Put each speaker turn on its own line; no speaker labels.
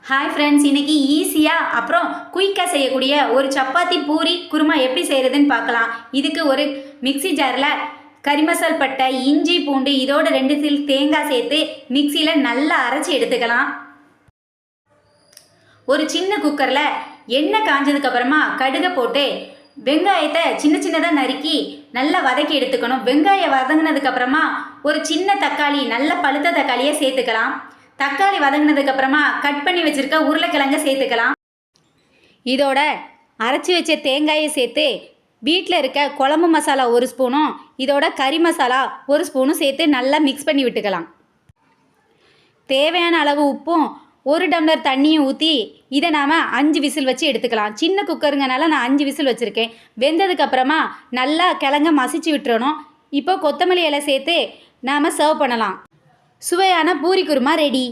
Hi friends, இன்றைக்கி ஈஸியாக அப்புறம் குயிக்காக செய்யக்கூடிய ஒரு சப்பாத்தி பூரி குருமா எப்படி செய்கிறதுன்னு பார்க்கலாம். இதுக்கு ஒரு மிக்சி ஜாரில் கறி மசால் பட்டை, இஞ்சி, பூண்டு இதோட 2 சில் தேங்காய் சேர்த்து மிக்சியில் நல்லா அரைச்சி எடுத்துக்கலாம். ஒரு சின்ன குக்கரில் எண்ணெய் காஞ்சதுக்கப்புறமா கடுகை போட்டு வெங்காயத்தை சின்ன சின்னதாக நறுக்கி நல்லா வதக்கி எடுத்துக்கணும். வெங்காயம் வதங்கினதுக்கப்புறமா ஒரு சின்ன தக்காளி, நல்ல பழுத்த தக்காளியை சேர்த்துக்கலாம். தக்காளி வதங்கினதுக்கப்புறமா கட் பண்ணி வச்சுருக்க உருளைக்கிழங்க சேர்த்துக்கலாம். இதோட அரைச்சி வச்ச தேங்காயை சேர்த்து வீட்டில் இருக்க குழம்பு மசாலா 1 ஸ்பூனும் இதோட கறி மசாலா 1 ஸ்பூனும் சேர்த்து நல்லா மிக்ஸ் பண்ணி விட்டுக்கலாம். தேவையான அளவு உப்பும் 1 டம்ளர் தண்ணியும் ஊற்றி இதை நாம் 5 விசில் வச்சு எடுத்துக்கலாம். சின்ன குக்கருங்கனால நான் 5 விசில் வச்சுருக்கேன். வெந்ததுக்கப்புறமா நல்லா கிழங்க மசிச்சு விட்டுறணும். இப்போ கொத்தமல்லி இலை சேர்த்து நாம் சர்வ் பண்ணலாம். சுவையான பூரி குருமா ரெடி.